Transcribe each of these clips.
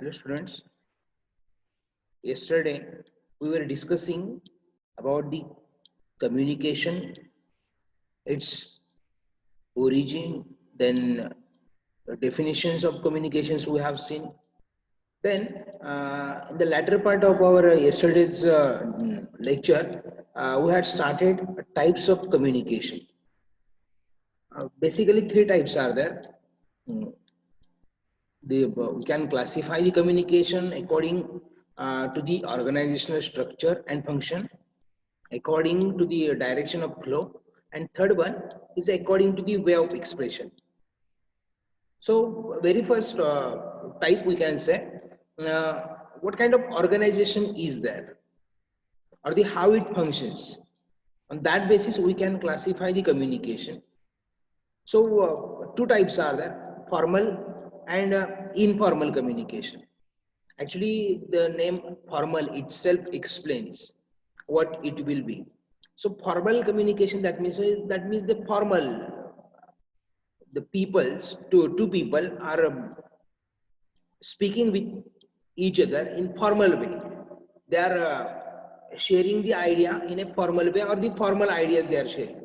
Hello students, yesterday we were discussing about the communication, its origin, then definitions of communications we have seen. Then in the latter part of our yesterday's lecture, we had started types of communication. Basically three types are there. Mm, we can classify the communication according to the organizational structure and function, according to the direction of flow, and third one is according to the way of expression. So very first type we can say, uh, what kind of organization is there, or the how it functions. On that basis we can classify the communication. So two types are there: formal and informal communication. Actually, the name formal itself explains what it will be. So formal communication, that means the formal, the peoples, two people are speaking with each other in formal way. They are sharing the idea in a formal way, or the formal ideas they are sharing.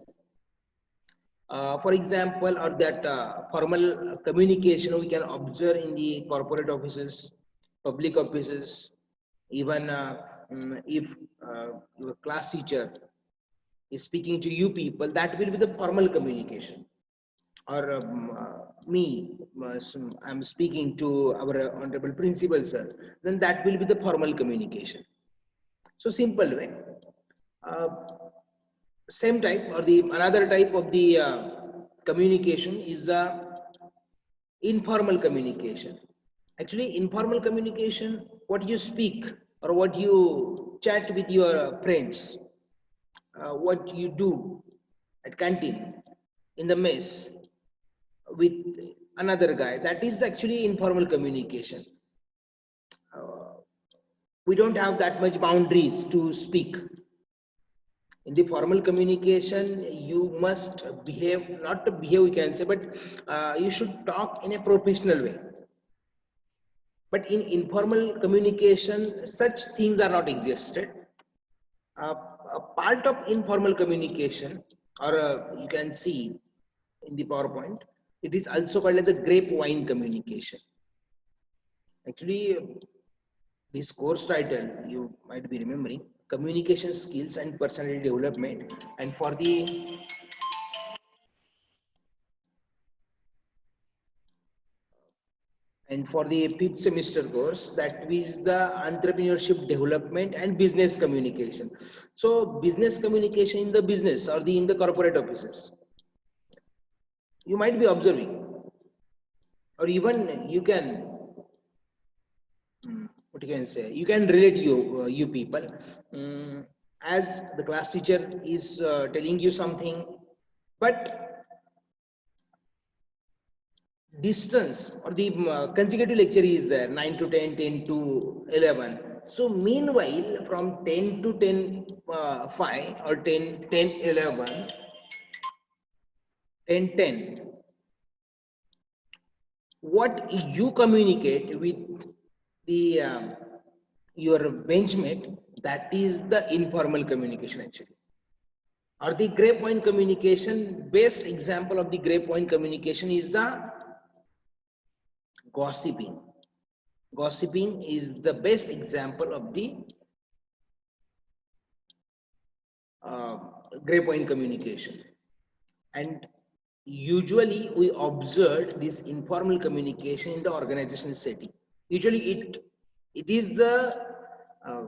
For example, or that formal communication we can observe in the corporate offices, public offices, even if your class teacher is speaking to you people, that will be the formal communication. Or me, I'm speaking to our honorable principal sir, then that will be the formal communication. So simple way. Uh, Same type, or the another type of the communication is the informal communication. Actually, informal communication, what you speak or what you chat with your friends, what you do at canteen, in the mess with another guy, that is actually informal communication. Uh, we don't have that much boundaries to speak. In the formal communication you must behave, not to behave we can say, but you should talk in a professional way. But in informal communication such things are not existed. A part of informal communication, or you can see in the PowerPoint, it is also called as a grapevine communication. Actually, this course title you might be remembering, communication skills and personality development, and for the fifth semester course, that is the entrepreneurship development and business communication. So business communication in the business, or the in the corporate offices, you might be observing, or even you can, what you can say, you can relate, you people, as the class teacher is telling you something, but distance, or the consecutive lecture is there 9 to 10, 10 to 11. So meanwhile from 10 to 10 5, or 10 10 11, 10 10, what you communicate with the your benchmate, that is the informal communication actually. Or the gray point communication, best example of the gray point communication is the gossiping. Gossiping is the best example of the uh, gray point communication. And usually we observed this informal communication in the organizational setting. Usually it is the uh,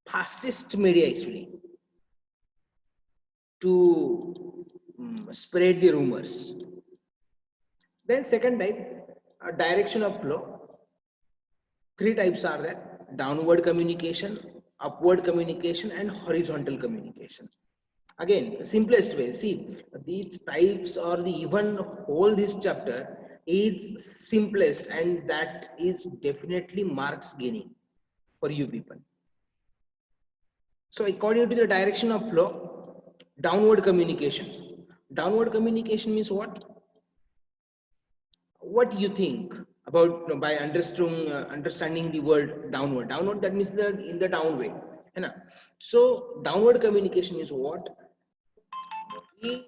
fastest media actually to spread the rumors. Then second type, direction of flow. Three types are there: downward communication, upward communication, and horizontal communication. Again, the simplest way, see, these types, or the even whole this chapter is simplest, and that is definitely marks gaining for you people. So according to the direction of flow, downward communication. Downward communication means what? What do you think? about by understanding the word downward. Downward, that means the in the down way, है ना? So downward communication is what? The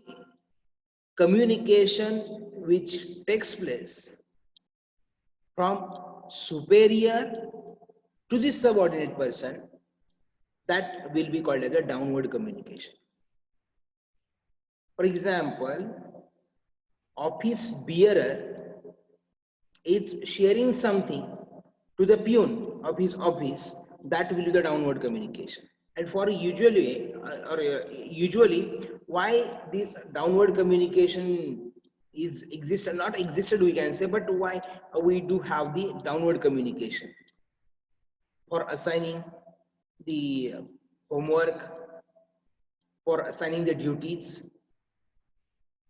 communication which takes place from superior to the subordinate person, that will be called as a downward communication. For example, office bearer is sharing something to the peon of his office, that will be the downward communication. And for usually, why this downward communication is existed, not existed we can say, but why we do have the downward communication? For assigning the homework, for assigning the duties,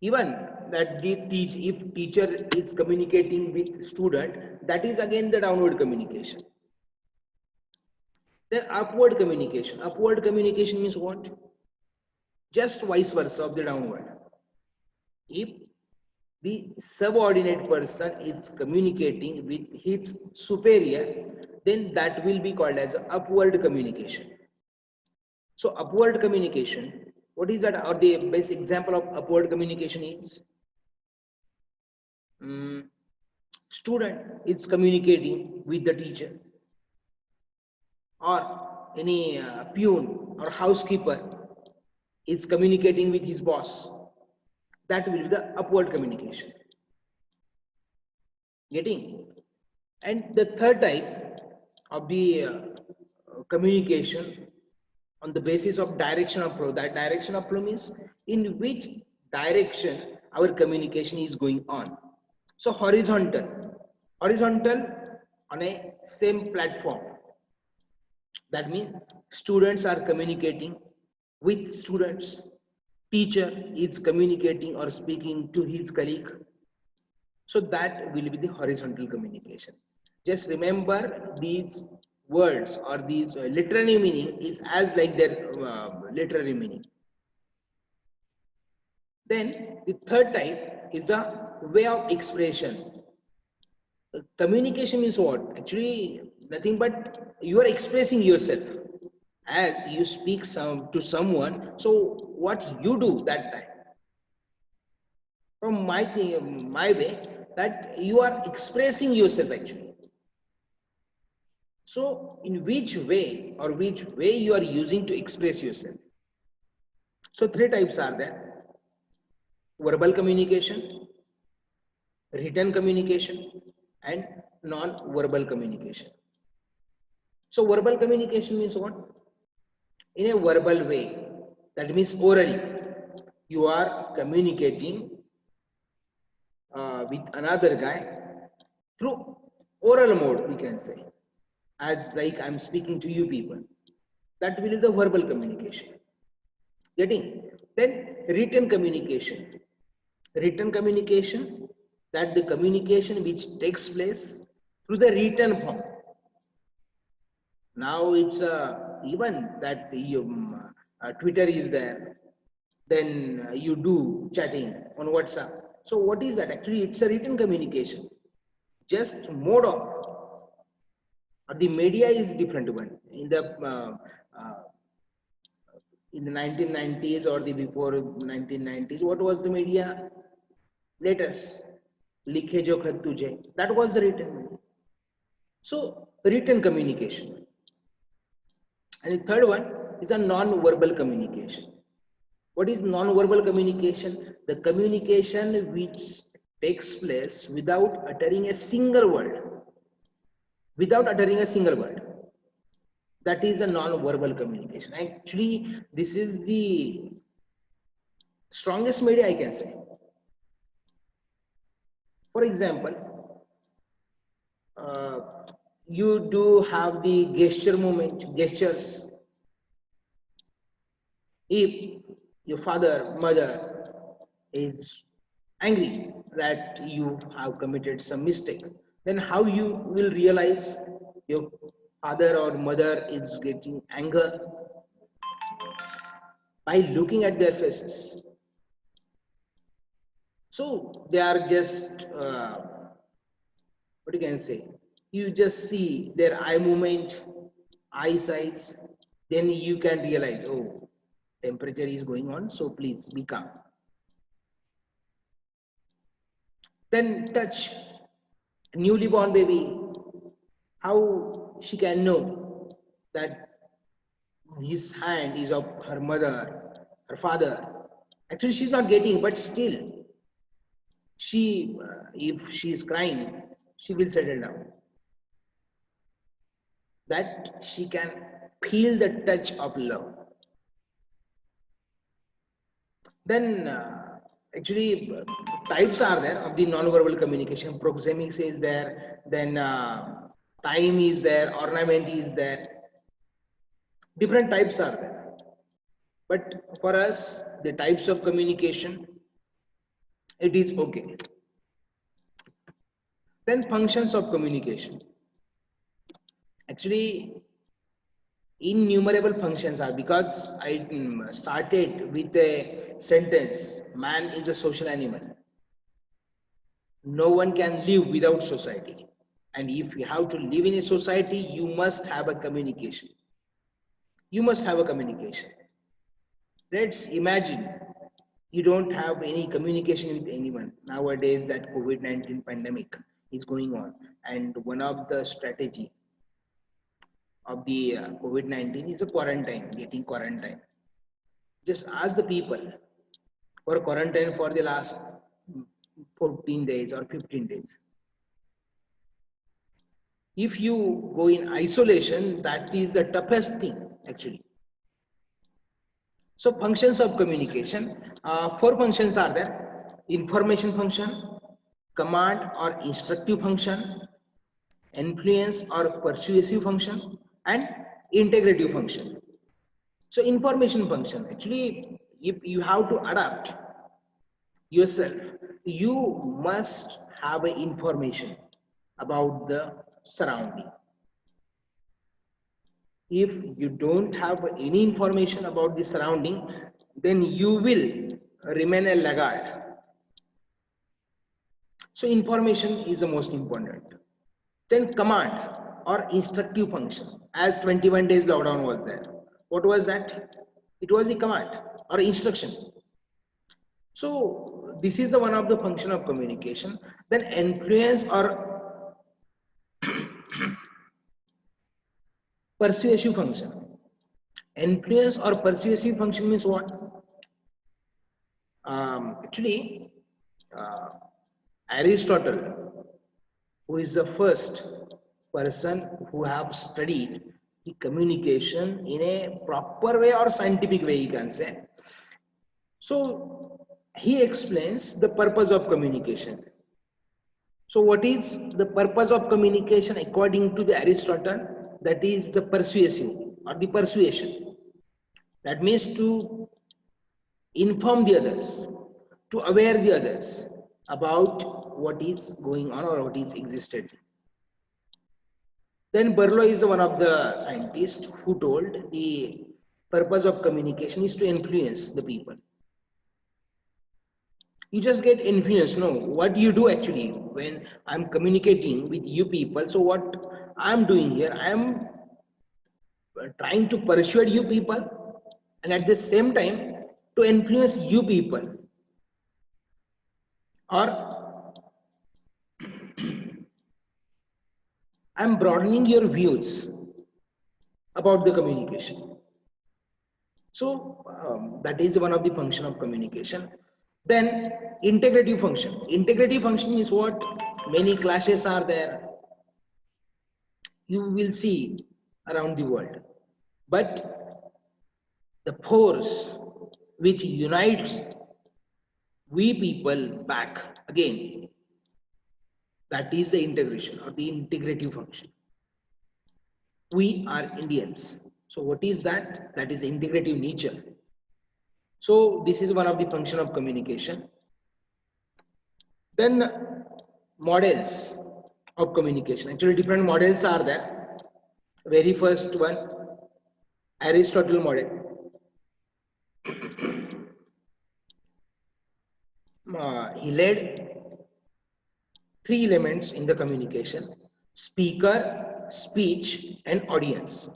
even that the if teacher is communicating with student, that is again the downward communication. Then upward communication means what? Just vice versa of the downward. If the subordinate person is communicating with his superior, then that will be called as upward communication. So upward communication, what is that, or the best example of upward communication is student is communicating with the teacher, or any peon or housekeeper is communicating with his boss. That will be the upward communication. Getting? And the third type of the communication on the basis of direction of flow. That direction of flow means in which direction our communication is going on. So horizontal on a same platform. That means students are communicating with students. Teacher is communicating or speaking to his colleague. So that will be the horizontal communication. Just remember these words or these literary meaning is as like their literary meaning. Then the third type is the way of expression. Communication is what? Actually nothing but you are expressing yourself as you speak to someone. So what you do that time, from my way, that you are expressing yourself actually. So in which way or which way you are using to express yourself? So three types are there: verbal communication, written communication, and non-verbal communication. So verbal communication means what? In a verbal way, that means orally, you are communicating with another guy through oral mode, we can say, as like I'm speaking to you people. That will be the verbal communication. Getting? Then written communication. Written communication, that the communication which takes place through the written form. Now it's even that Twitter is there, then you do chatting on WhatsApp. So what is that? Actually, it's a written communication. Just mode of the media is different one. In the 1990s or the before 1990s, what was the media? Letters. Likhe jo khat tujhe. That was the written media. So written communication. And the third one is a non-verbal communication. What is non-verbal communication? The communication which takes place without uttering a single word. Without uttering a single word. That is a non-verbal communication. Actually, this is the strongest media I can say. For example, you do have the gestures. If your father, mother is angry that you have committed some mistake, then how you will realize your father or mother is getting anger? By looking at their faces. So they are just what you can say, you just see their eye movement, eye size, then you can realize, oh, temperature is going on, so please be calm. Then touch newly born baby, how she can know that his hand is of her mother, her father. Actually, she's not getting, but still, if she is crying, she will settle down. That she can feel the touch of love. Then, actually, types are there of the non-verbal communication. Proxemics is there, then time is there, ornament is there. Different types are there. But for us, the types of communication, it is okay. Then functions of communication. Actually, innumerable functions are, because I started with a sentence, man is a social animal. No one can live without society. And if you have to live in a society, you must have a communication. You must have a communication. Let's imagine you don't have any communication with anyone. Nowadays, that COVID-19 pandemic is going on. And one of the strategy of the COVID-19 is a quarantine, getting quarantine. Just ask the people for quarantine for the last 14 days or 15 days. If you go in isolation, that is the toughest thing actually. So functions of communication, four functions are there: information function, command or instructive function, influence or persuasive function, and integrative function. So information function, actually, if you have to adapt yourself, you must have a information about the surrounding. If you don't have any information about the surrounding, then you will remain a laggard. So information is the most important. Then command or instructive function. As 21 days lockdown was there, what was that? It was the command or instruction. So this is the one of the function of communication. Then influence or persuasive function. Influence or persuasive function means what? Actually, uh, Aristotle, who is the first person who have studied the communication in a proper way or scientific way, you can say. So he explains the purpose of communication. So what is the purpose of communication according to the Aristotle? That is the persuasive or the persuasion. That means to inform the others, to aware the others about what is going on or what is existed. Then Berlo is one of the scientists who told the purpose of communication is to influence the people. You just get influence. No, what you do actually when I'm communicating with you people. So what I'm doing here, I'm trying to persuade you people, and at the same time to influence you people, or I'm broadening your views about the communication. So that is one of the function of communication. Then integrative function. Integrative function is what many classes are there. You will see around the world. But the force which unites we people back again, that is the integration or the integrative function. We are Indians. So what is that? That is integrative nature. So this is one of the function of communication. Then models of communication. Actually, different models are there. Very first one, Aristotle model. He led three elements in the communication: speaker, speech, and audience.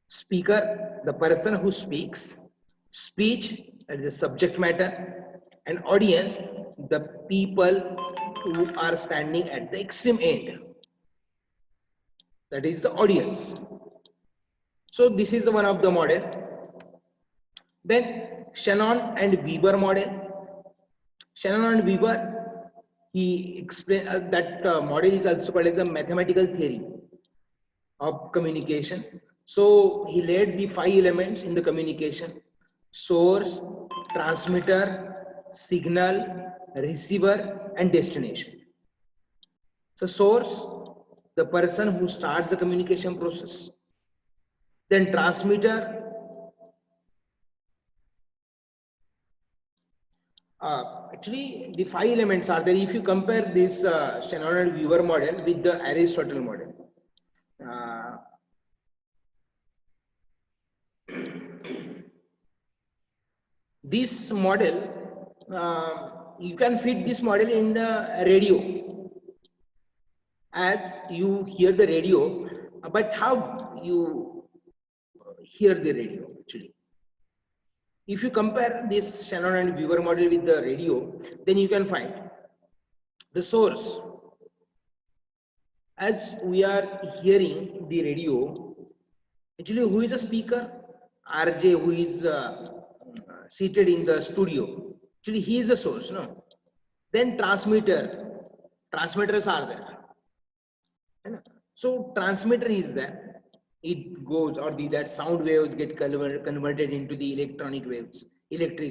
Speaker, the person who speaks; speech, that is the subject matter; and audience, the people who are standing at the extreme end, that is the audience. So this is the one of the model. Then Shannon and Weaver model. Shannon and Weaver, he explained that model is also called as a mathematical theory of communication. So he laid the five elements in the communication: source, transmitter, signal, receiver, and destination. So source, the person who starts the communication process. Then transmitter, actually the five elements are there. If you compare this Shannon and Weaver model with the Aristotle model, uh, this model, you can fit this model in the radio, as you hear the radio, but how you hear the radio actually. If you compare this Shannon and Weaver model with the radio, then you can find the source. As we are hearing the radio, actually who is a speaker? RJ, who is seated in the studio. Actually he is the source, no? Then transmitters are there. So transmitter is there. It goes, or that sound waves get converted into the electric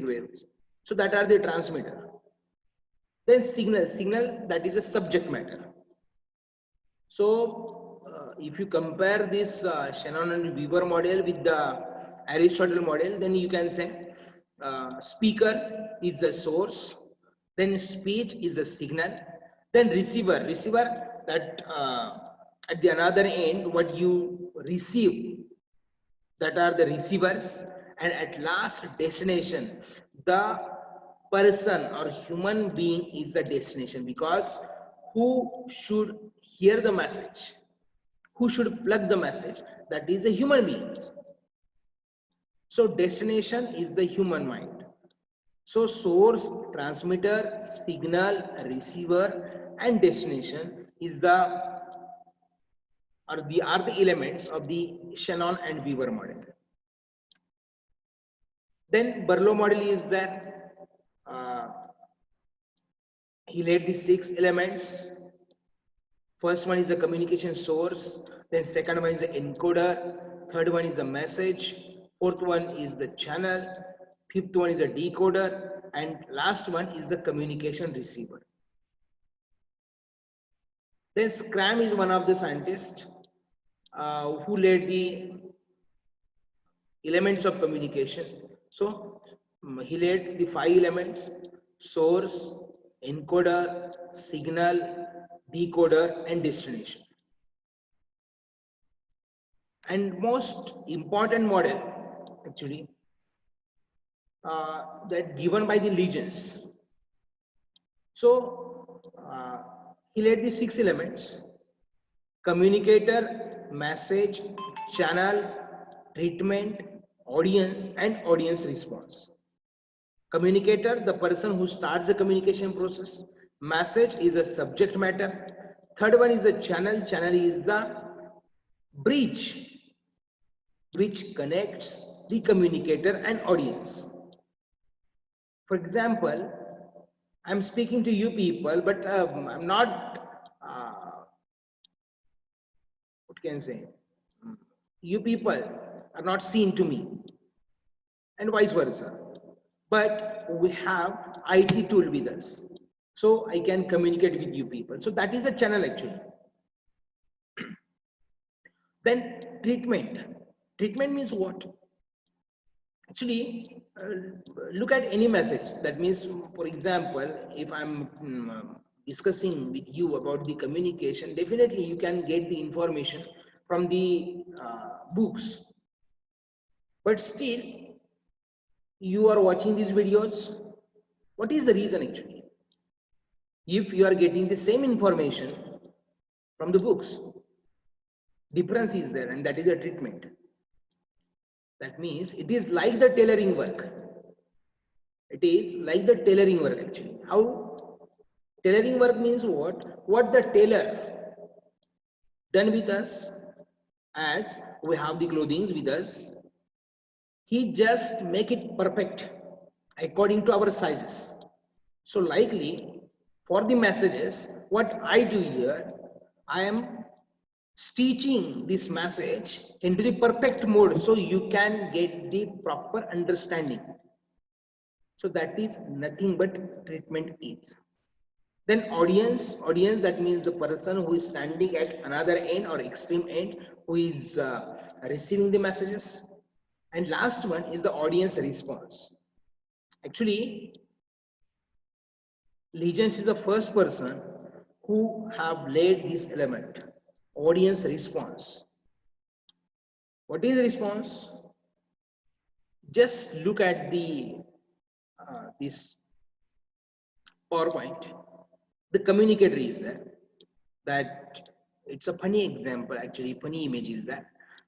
waves. So that are the transmitter. Then signal, that is a subject matter. So if you compare this Shannon and Weaver model with the Aristotle model, then you can say speaker is the source, then speech is the signal, then receiver, that at the another end what you receive, that are the receivers, and at last destination, the person or human being is the destination, because who should hear the message, who should plug the message, that is a human beings. So destination is the human mind. So source, transmitter, signal, receiver, and destination is the are the elements of the Shannon and Weaver model. Then Berlow model is that he laid the six elements. First one is the communication source, then second one is the encoder, third one is the message, fourth one is the channel, fifth one is a decoder, and last one is the communication receiver. Then Scram is one of the scientists who laid the elements of communication. So he laid the five elements: source, encoder, signal, decoder, and destination. And most important model actually that given by the Legends. So he laid the six elements: communicator, message, channel, treatment, audience, and audience response. Communicator, the person who starts the communication process. Message is a subject matter. Third one is a channel. Channel is the bridge which connects the communicator and audience. For example, I'm speaking to you people, but I'm not, what can I say? You people are not seen to me, and vice versa. But we have IT tool with us, so I can communicate with you people. So that is a channel actually. Then treatment. Treatment means what? Actually, look at any message. That means, for example, if I'm discussing with you about the communication, definitely you can get the information from the books. But still, you are watching these videos. What is the reason actually? if you are getting the same information from the books. Difference is there, and that is a treatment. That means it is like the tailoring work. It is like the tailoring work actually. How? Tailoring work means what? What the tailor done with us, as we have the clothing with us, he just make it perfect according to our sizes. So likely for the messages, what I do here, I am stitching this message into the perfect mode so you can get the proper understanding. So that is nothing but treatment is. Then audience, that means the person who is standing at another end or extreme end, who is receiving the messages. And last one is the audience response. Actually, Legends is the first person who have laid this element, audience response. What is the response? Just look at the this PowerPoint. The communicator is there. That it's a funny example, actually funny image is that.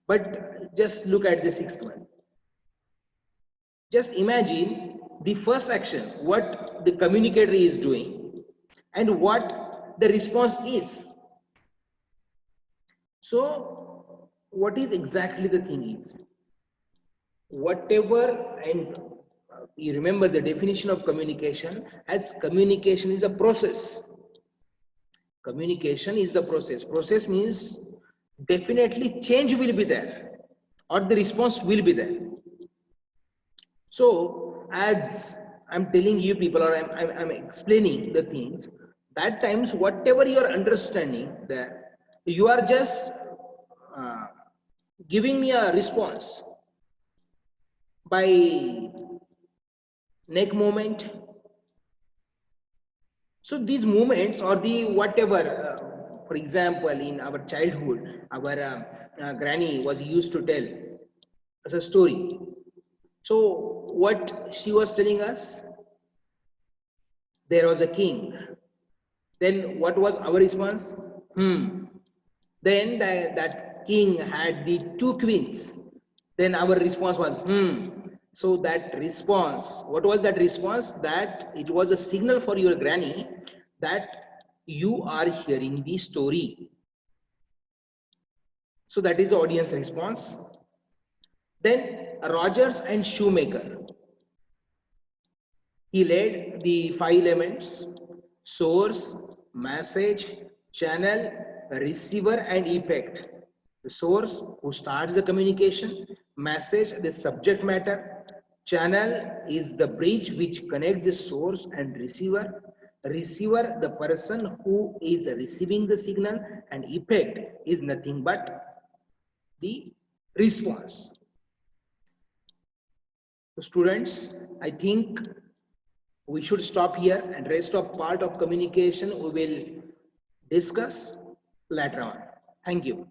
But just look at the sixth one. Just imagine the first action, what the communicator is doing and what the response is. So what is exactly the thing is? Whatever, and you remember the definition of communication as communication is a process. Communication is the process. Process means definitely change will be there or the response will be there. So as I'm telling you people, or I'm explaining the things, that times whatever you are understanding there, you are just uh, giving me a response by neck movement. So these movements or the whatever, for example, in our childhood, our granny was used to tell as a story. So what she was telling us, there was a king. Then what was our response? Then that king had the two queens. Then our response was, So that response, what was that response? That it was a signal for your granny that you are hearing the story. So that is the audience response. Then Rogers and Shoemaker. He led the 5 elements: source, message, channel, receiver, and effect. The source, who starts the communication; message, the subject matter; channel is the bridge which connects the source and receiver; receiver, the person who is receiving the signal; and effect is nothing but the response. So students, I think we should stop here, and rest of part of communication we will discuss later on. Thank you.